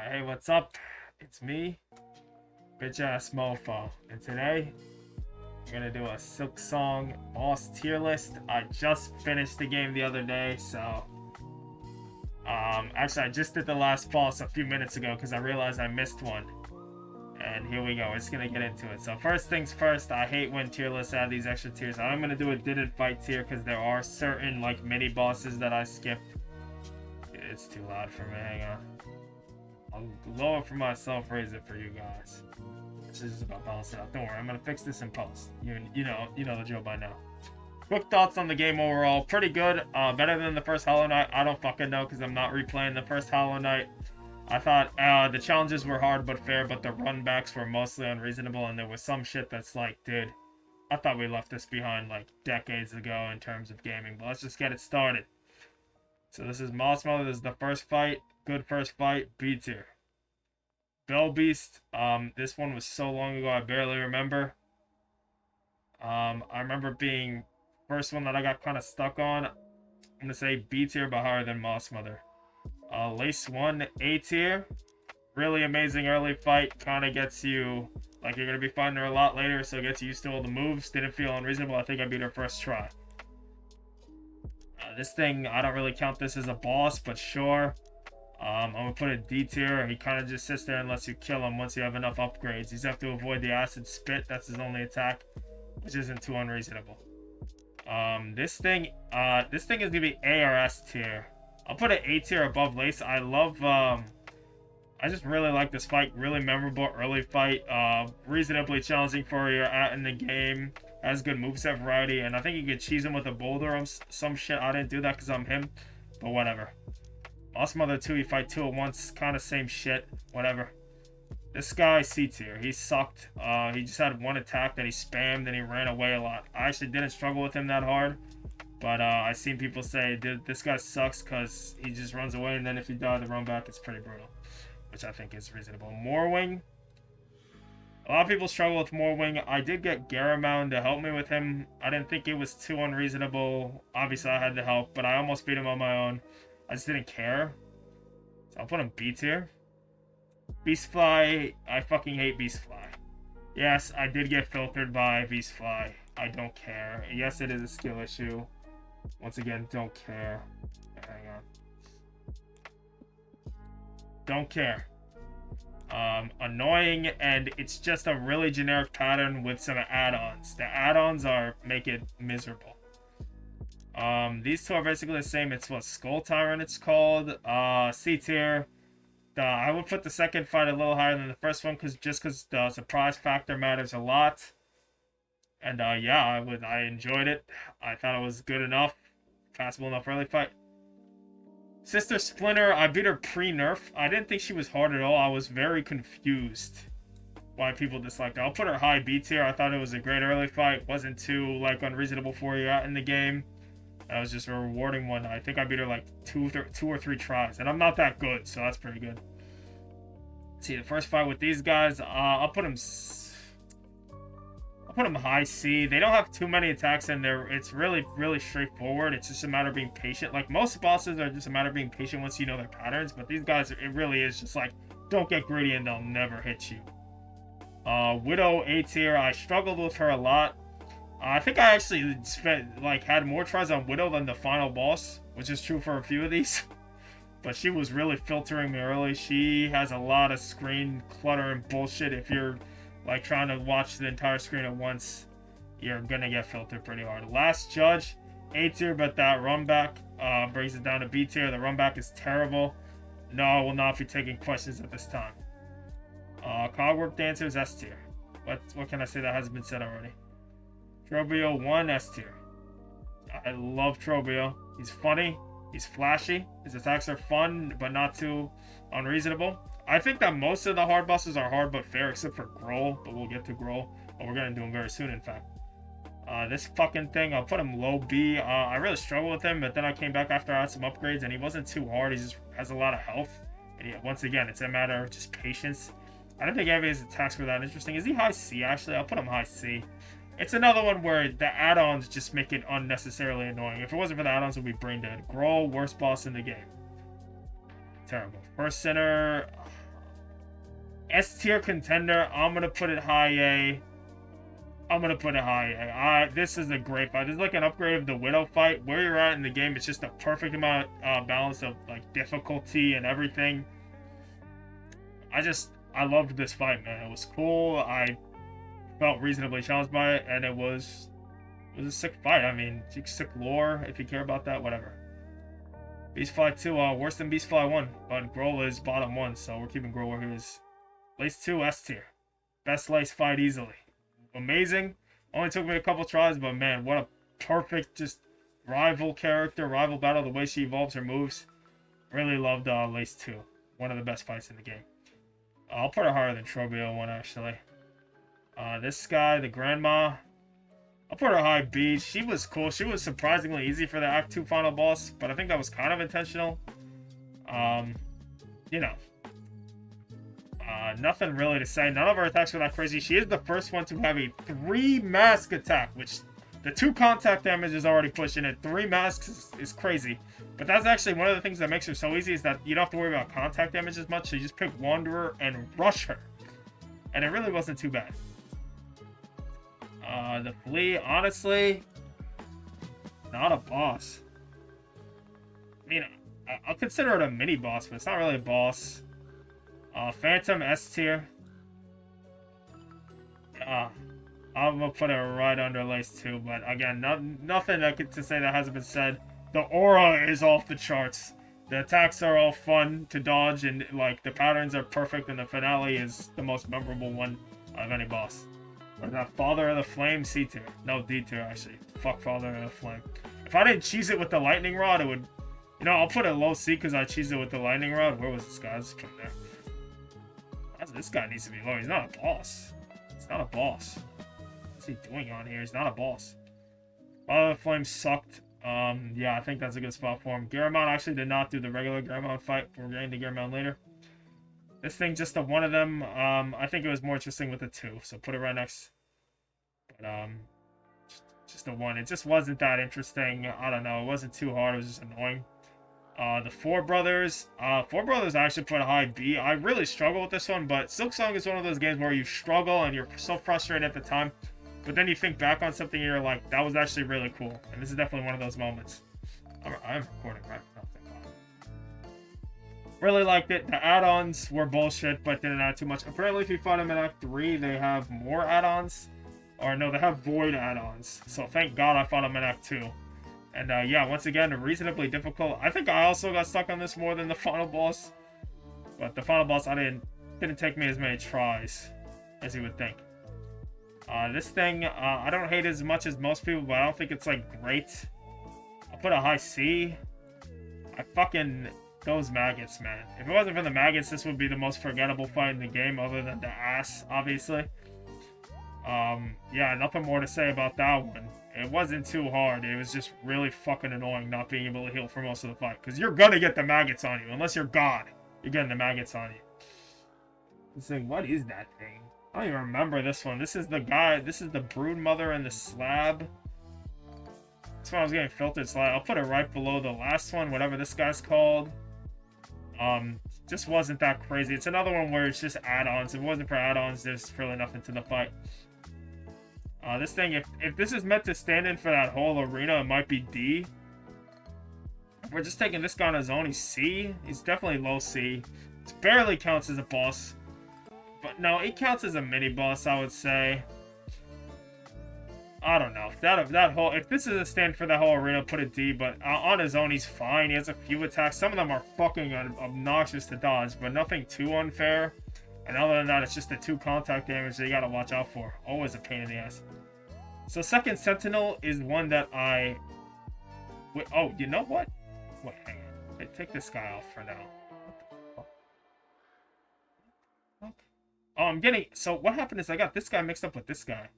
Hey, what's up? It's me, bitch ass mofo, and today we're gonna do a Silksong boss tier list. I just finished the game the other day, so actually I just did the last boss a few minutes ago because I realized I missed one. And here we go. We're just gonna get into it. So first things first, I hate when tier lists add these extra tiers. I'm gonna do a didn't fight tier because there are certain like mini bosses that I skipped. It's too loud for me. Hang on. I'll lower it for myself, raise it for you guys. This is about balancing out. Don't worry, I'm gonna fix this in post. You know the drill by now. Quick thoughts on the game overall. Pretty good. Better than the first Hollow Knight. I don't fucking know because I'm not replaying the first Hollow Knight. I thought the challenges were hard but fair, but the runbacks were mostly unreasonable, and there was some shit that's like, dude, I thought we left this behind like decades ago in terms of gaming. But let's just get it started. So this is Moss Mother. This is the first fight. Good first fight. B tier. Bell Beast. This one was so long ago I barely remember. I remember being first one that I got kind of stuck on. I'm gonna say B tier, but higher than Moss Mother. Lace 1, A tier. Really amazing early fight. Kind of gets you like you're gonna be fighting her a lot later, so it gets you used to all the moves. Didn't feel unreasonable. I think I beat her first try. This thing, I don't really count this as a boss, but sure. I'm gonna put a D tier. He kind of just sits there and lets you kill him once you have enough upgrades. You just have to avoid the acid spit. That's his only attack, which isn't too unreasonable. This thing is gonna be A or S tier. I'll put an A tier above Lace. I love, I just really like this fight. Really memorable early fight. Reasonably challenging for your at in the game. Has good moveset variety, and I think you could cheese him with a boulder or some shit. I didn't do that because I'm him, but whatever. Moss Mother 2, you fight 2 at once. Kind of same shit. Whatever. This guy, C tier. He sucked. He just had one attack that he spammed and he ran away a lot. I actually didn't struggle with him that hard. But I've seen people say this guy sucks because he just runs away, and then if you die the run back, it's pretty brutal. Which I think is reasonable. Morwing. A lot of people struggle with Morwing. I did get Garamond to help me with him. I didn't think it was too unreasonable. Obviously, I had to help, but I almost beat him on my own. I just didn't care. So I'll put him B tier. Beastfly. I fucking hate Beastfly. Yes, I did get filtered by Beastfly. I don't care. Yes, it is a skill issue. Once again, don't care. Hang on. Don't care. Annoying, and it's just a really generic pattern with some add-ons. The add-ons make it miserable. These two are basically the same. It's what Skull Tyrant it's called. C tier. I would put the second fight a little higher than the first one because the surprise factor matters a lot. And yeah, I enjoyed it. I thought it was good enough, passable enough early fight. Sister Splinter, I beat her pre-nerf. I didn't think she was hard at all. I was very confused why people disliked her. I'll put her high B tier. I thought it was a great early fight. Wasn't too like unreasonable for you out in the game. That was just a rewarding one. I think I beat her like two or three tries, and I'm not that good, so that's pretty good. See, the first fight with these guys, I'll put them high C. They don't have too many attacks in there. It's really, really straightforward. It's just a matter of being patient. Like, most bosses are just a matter of being patient once you know their patterns. But these guys, it really is just like, don't get greedy and they'll never hit you. Widow A tier. I struggled with her a lot. I think I actually had more tries on Widow than the final boss, which is true for a few of these. But she was really filtering me early. She has a lot of screen clutter and bullshit. If you're like trying to watch the entire screen at once, you're gonna get filtered pretty hard. Last Judge, A tier, but that run back brings it down to B tier. The run back is terrible. No, I will not be taking questions at this time. Cogwork Dancers, S tier. What can I say that hasn't been said already? Trobio 1, S tier. I love Trobio. He's funny. He's flashy. His attacks are fun, but not too unreasonable. I think that most of the hard bosses are hard but fair, except for Grohl, but we'll get to Grohl. But we're going to do him very soon, in fact. This fucking thing, I'll put him low B. I really struggled with him, but then I came back after I had some upgrades, and he wasn't too hard. He just has a lot of health. And once again, it's a matter of just patience. I don't think any of his attacks were that interesting. Is he high C, actually? I'll put him high C. It's another one where the add-ons just make it unnecessarily annoying. If it wasn't for the add-ons, it would be brain dead. Grohl, worst boss in the game. Terrible. First Sinner, S tier contender. I'm gonna put it high A. I'm gonna put it high A. This is a great fight. This is like an upgrade of the Widow fight. Where you're at in the game, it's just a perfect amount balance of like difficulty and everything. I loved this fight, man. It was cool. I felt reasonably challenged by it, and it was a sick fight. I mean, sick lore. If you care about that, whatever. Beastfly 2, worse than Beastfly 1, but Grohl is bottom 1, so we're keeping Grohl where he is. Lace 2, S tier. Best Lace fight easily. Amazing. Only took me a couple tries, but man, what a perfect just rival character, rival battle, the way she evolves her moves. Really loved Lace 2. One of the best fights in the game. I'll put her higher than Trobio 1, actually. This guy, the Grandma, I'll put her high B. She was cool. She was surprisingly easy for the Act 2 final boss, but I think that was kind of intentional. You know. Nothing really to say. None of her attacks were that crazy. She is the first one to have a 3 mask attack, which the 2 contact damage is already pushing it. 3 masks is crazy. But that's actually one of the things that makes her so easy, is that you don't have to worry about contact damage as much, so you just pick Wanderer and rush her. And it really wasn't too bad. The Flea, honestly, not a boss. I mean, I'll consider it a mini boss, but it's not really a boss. Phantom S tier. I'm gonna put it right under Lace 2, but again, nothing to say that hasn't been said. The aura is off the charts. The attacks are all fun to dodge, and like the patterns are perfect, and the finale is the most memorable one of any boss. Or that Father of the Flame, C tier. No, D tier actually. Fuck Father of the Flame. If I didn't cheese it with the lightning rod, it would. You know, I'll put it low C because I cheesed it with the lightning rod. Where was this guy? Let's put it there. This guy needs to be low. He's not a boss. He's not a boss. What's he doing on here? He's not a boss. Father of the Flame sucked. Yeah, I think that's a good spot for him. Garamond actually did not do the regular Garamond fight. We're getting to Garamond later. This thing, just a one of them. I think it was more interesting with the 2, so put it right next. But just a 1. It just wasn't that interesting. I don't know. It wasn't too hard. It was just annoying. The Four Brothers. Four Brothers I actually put a high B. I really struggle with this one, but Silksong is one of those games where you struggle and you're so frustrated at the time, but then you think back on something and you're like, that was actually really cool. And this is definitely one of those moments. I'm recording, right? Oh, thank God. Really liked it. The add-ons were bullshit, but didn't add too much. Apparently, if you find them in Act 3, they have more add-ons. Or no, they have void add-ons. So thank God I found them in Act 2. And yeah, once again, reasonably difficult. I think I also got stuck on this more than the final boss. But the final boss, didn't take me as many tries as you would think. This thing, I don't hate it as much as most people, but I don't think it's like great. I'll put a high C. Those maggots, man. If it wasn't for the maggots, this would be the most forgettable fight in the game, other than the ass, obviously. Yeah, nothing more to say about that one. It wasn't too hard. It was just really fucking annoying not being able to heal for most of the fight. Because you're gonna get the maggots on you. Unless you're God. You're getting the maggots on you. This thing, what is that thing? I don't even remember this one. This is the guy. This is the Brood Mother and the Slab. That's when I was getting filtered slab. I'll put it right below the last one, whatever this guy's called. Just wasn't that crazy. It's another one where it's just add-ons. If it wasn't for add-ons, there's really nothing to the fight. This thing, if this is meant to stand in for that whole arena, it might be D. If we're just taking this guy on his own, he's C. He's definitely low C. It barely counts as a boss. But no, it counts as a mini-boss, I would say. I don't know. If this is a stand for the whole arena, put a D, but on his own, he's fine. He has a few attacks. Some of them are fucking obnoxious to dodge, but nothing too unfair. And other than that, it's just the 2 contact damage that you gotta watch out for. Always a pain in the ass. So Second Sentinel is one that I... Wait, oh, you know what? Wait, hang on. Take this guy off for now. What the fuck? Oh, I'm getting... So what happened is I got this guy mixed up with this guy.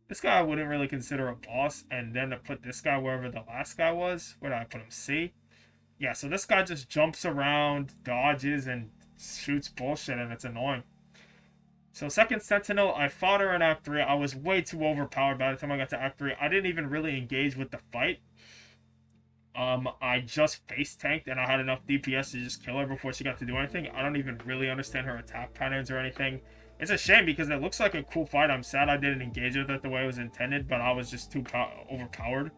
This guy I wouldn't really consider a boss, and then to put this guy wherever the last guy was. Where did I put him? C? Yeah, so this guy just jumps around, dodges, and shoots bullshit, and it's annoying. So Second Sentinel, I fought her in Act 3. I was way too overpowered by the time I got to Act 3. I didn't even really engage with the fight. I just face tanked and I had enough DPS to just kill her before she got to do anything. I don't even really understand her attack patterns or anything. It's a shame because it looks like a cool fight. I'm sad I didn't engage with it the way it was intended, but I was just too overpowered.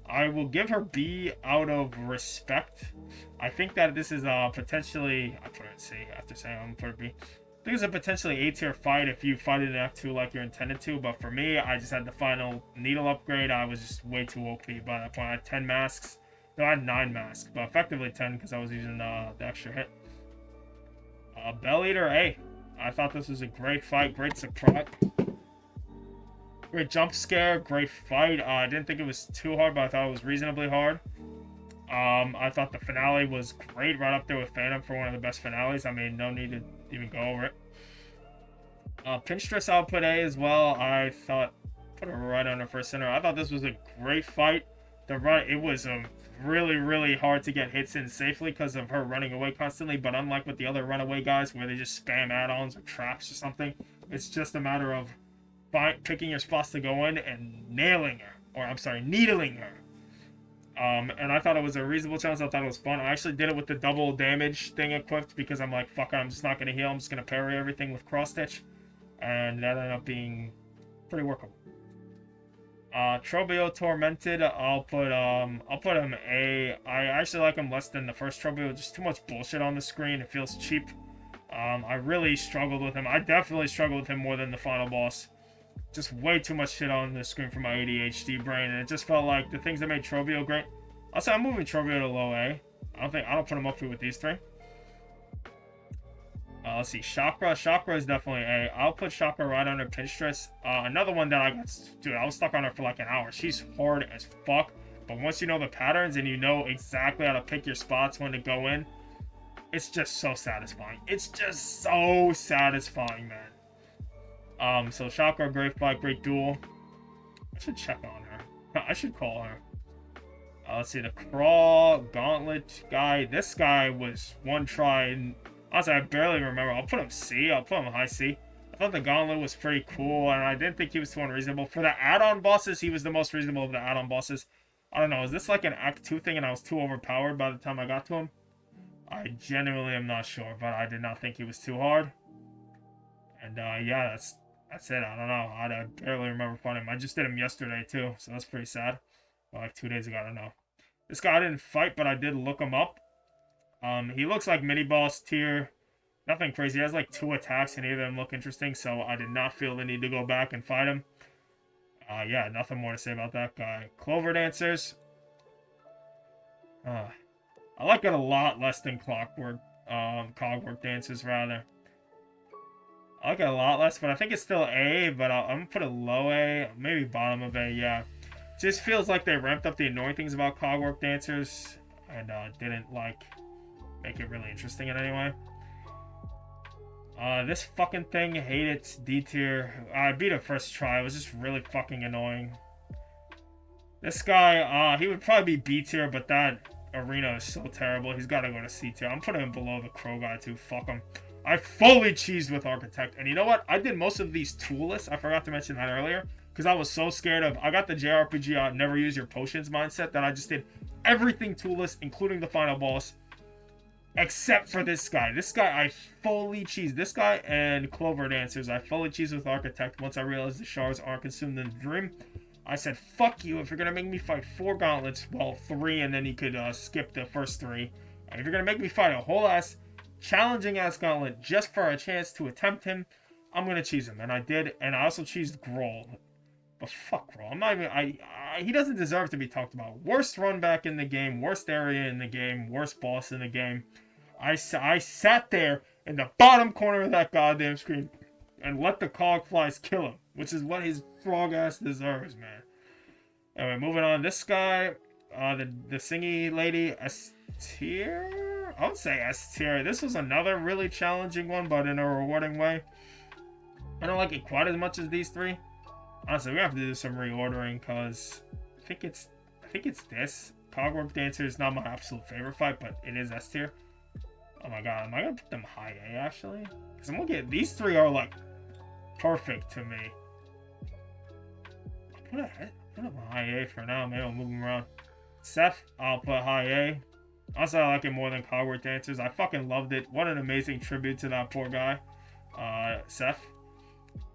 I will give her B out of respect. I think that this is potentially, I put it C after saying I'm gonna put it B. I think it's a potentially A tier fight if you fight it in F2 like you're intended to, but for me, I just had the final needle upgrade. I was just way too OP by that point. I had 10 masks. No, I had 9 masks, but effectively 10 because I was using the extra hit. Bell Eater A. I thought this was a great fight, great surprise. Great jump scare, great fight. I didn't think it was too hard, but I thought it was reasonably hard. I thought the finale was great, right up there with Phantom for one of the best finales. I mean, no need to even go over it. Pinstress output A as well. I thought, put her right on her first center. I thought this was a great fight. It was really, really hard to get hits in safely because of her running away constantly. But unlike with the other runaway guys where they just spam add-ons or traps or something, it's just a matter of picking your spots to go in and nailing her. Or, I'm sorry, needling her. And I thought it was a reasonable challenge. I thought it was fun. I actually did it with the double damage thing equipped because I'm like, fuck it, I'm just not going to heal. I'm just going to parry everything with cross stitch. And that ended up being pretty workable. Trobio Tormented, I'll put him A. I actually like him less than the first Trobio. Just too much bullshit on the screen. It feels cheap. I really struggled with him. I definitely struggled with him more than the final boss. Just way too much shit on the screen for my ADHD brain, and it just felt like the things that made Trobio great. I'll say I'm moving Trobio to low A. I don't put him up here with these three. Let's see, Chakra. Chakra is definitely A. I'll put Chakra right under Pinstress. Another one that I was stuck on her for like an hour. She's hard as fuck, but once you know the patterns and you know exactly how to pick your spots when to go in, it's just so satisfying. It's just so satisfying, man. So Chakra, great fight, great duel. I should check on her. I should call her. Let's see, the Crawl Gauntlet guy. This guy was one try, and honestly, I barely remember. I'll put him C. I'll put him high C. I thought the Gauntlet was pretty cool, and I didn't think he was too unreasonable. For the add-on bosses, he was the most reasonable of the add-on bosses. I don't know, is this like an Act 2 thing and I was too overpowered by the time I got to him? I genuinely am not sure, but I did not think he was too hard. And yeah, that's it. I don't know. I barely remember fighting him. I just did him yesterday too, so that's pretty sad. Well, like 2 days ago, I don't know. This guy I didn't fight, but I did look him up. He looks like mini boss tier. Nothing crazy. He has like 2 attacks, and either of them look interesting, so I did not feel the need to go back and fight him. Yeah, nothing more to say about that guy. Clover Dancers. I like it a lot less than Cogwork Dancers, rather. I like it a lot less, but I think it's still A, but I'm going to put it low A, maybe bottom of A, yeah. Just feels like they ramped up the annoying things about Cogwork Dancers, and didn't, like, make it really interesting in any way. This fucking thing, hate its D tier. I beat it first try, it was just really fucking annoying. This guy, he would probably be B tier, but that arena is so terrible, he's got to go to C tier. I'm putting him below the Crow guy, too, fuck him. I fully cheesed with Architect. And you know what? I did most of these toolless. I forgot to mention that earlier. Because I was so scared of... I got the JRPG never use your potions mindset that I just did everything toolless, including the final boss. Except for this guy. This guy, I fully cheesed. This guy and Clover Dancers, I fully cheesed with Architect once I realized the shards aren't consumed in the dream. I said, fuck you. If you're going to make me fight 4 gauntlets, well, 3, and then you could skip the first 3. And if you're going to make me fight a whole ass... challenging ass gauntlet just for a chance to attempt him, I'm gonna cheese him, and I did. And I also cheesed Grohl, but fuck Grohl. I'm not even. He doesn't deserve to be talked about. Worst run back in the game, worst area in the game, worst boss in the game. I sat there in the bottom corner of that goddamn screen and let the cog flies kill him, which is what his frog ass deserves, man. Anyway, moving on. This guy, the singy lady, S tier. I would say S tier. This was another really challenging one, but in a rewarding way. I don't like it quite as much as these 3. Honestly, we have to do some reordering because I think it's this. Cogwork Dancer is not my absolute favorite fight, but it is S tier. Oh my god, am I gonna put them high A actually? Because I'm looking at these 3 are like perfect to me. I'll put them high A for now. Maybe I'll move them around. Seth, I'll put high A. Also, I like it more than Clockwork Dancers. I fucking loved it. What an amazing tribute to that poor guy, Seth.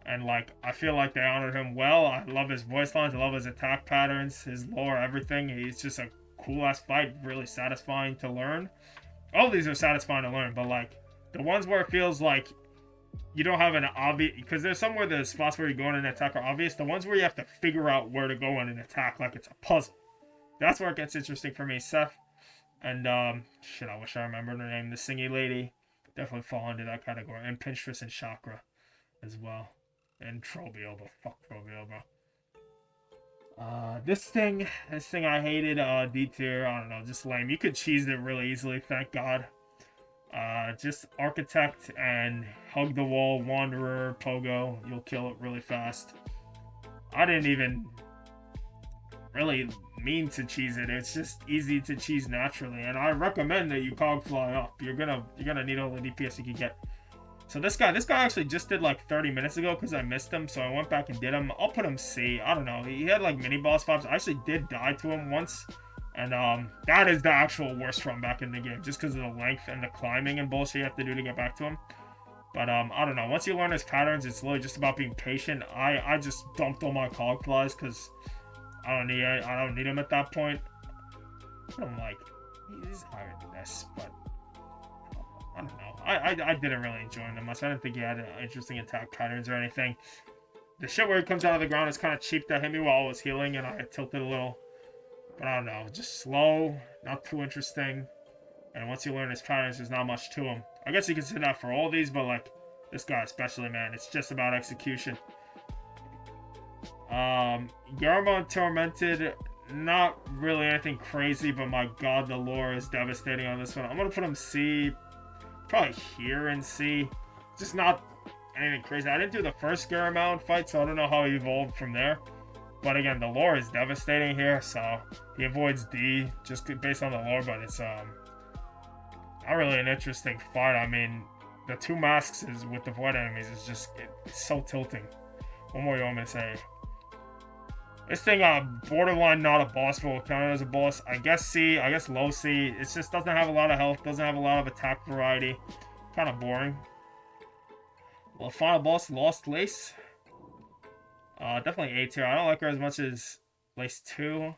And, like, I feel like they honored him well. I love his voice lines. I love his attack patterns, his lore, everything. He's just a cool-ass fight. Really satisfying to learn. All of these are satisfying to learn, but, like, the ones where it feels like you don't have an obvious... Because there's somewhere the spots where you go in an attack are obvious. The ones where you have to figure out where to go in an attack like it's a puzzle. That's where it gets interesting for me. Seth. And, shit, I wish I remembered her name. The Singy Lady. Definitely fall into that category. And Pinstress and Chakra as well. And Trobio, but fuck Trobio, bro. This thing I hated, D tier, I don't know, just lame. You could cheese it really easily, thank God. Just Architect and Hug the Wall, Wanderer, Pogo. You'll kill it really fast. I didn't even really mean to cheese it. It's just easy to cheese naturally, and I recommend that you Cogfly up. You're gonna need all the DPS you can get. So this guy actually just did like 30 minutes ago because I missed him, so I went back and did him. I'll put him C. I don't know. He had like mini boss vibes. I actually did die to him once, and that is the actual worst run back in the game, just because of the length and the climbing and bullshit you have to do to get back to him. But I don't know. Once you learn his patterns, it's literally just about being patient. I just dumped all my Cogflies because I don't need him at that point. I'm like, he's higher than this, but I don't know. I didn't really enjoy him much. I didn't think he had interesting attack patterns or anything. The shit where he comes out of the ground is kind of cheap to hit me while I was healing, and I tilted a little. But I don't know. Just slow, not too interesting. And once you learn his patterns, there's not much to him. I guess you can say that for all these, but like this guy especially, man, it's just about execution. Garbo Tormented, not really anything crazy, but my god, the lore is devastating on this one. I'm gonna put him C. Probably here in C. Just not anything crazy. I didn't do the first Garamond fight, so I don't know how he evolved from there. But again, the lore is devastating here, so he avoids D just based on the lore, but it's not really an interesting fight. I mean, the two masks is with the void enemies is just it's so tilting. What more you want me to say? This thing, borderline not a boss, but will count as a boss. I guess C, I guess low C. It just doesn't have a lot of health, doesn't have a lot of attack variety. Kind of boring. Well, final boss, Lost Lace. Definitely A tier. I don't like her as much as Lace 2.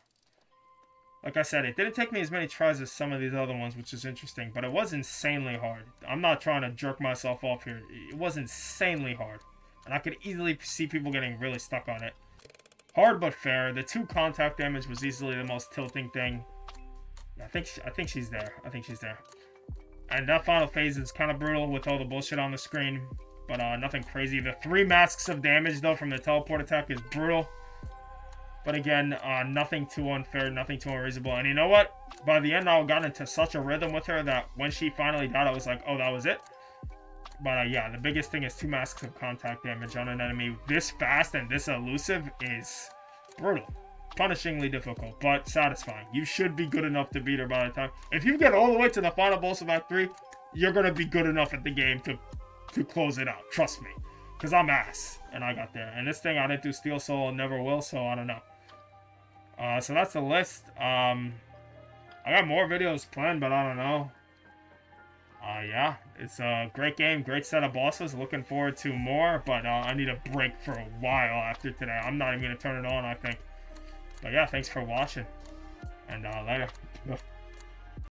Like I said, it didn't take me as many tries as some of these other ones, which is interesting, but it was insanely hard. I'm not trying to jerk myself off here. It was insanely hard. And I could easily see people getting really stuck on it. Hard but fair. The 2 contact damage was easily the most tilting thing. I think she's there. I think she's there. And that final phase is kind of brutal with all the bullshit on the screen. But nothing crazy. The 3 masks of damage, though, from the teleport attack is brutal. But again, nothing too unfair, nothing too unreasonable. And you know what? By the end, I got into such a rhythm with her that when she finally died, I was like, oh, that was it? But yeah, the biggest thing is 2 masks of contact damage on an enemy this fast and this elusive is brutal. Punishingly difficult, but satisfying. You should be good enough to beat her by the time. If you get all the way to the final boss of Act 3, you're going to be good enough at the game to close it out. Trust me. Because I'm ass. And I got there. And this thing, I didn't do Steel Soul and never will, so I don't know. So that's the list. I got more videos planned, but I don't know. Yeah, it's a great game, great set of bosses. Looking forward to more, but I need a break for a while after today. I'm not even going to turn it on, I think. But yeah, thanks for watching, and later.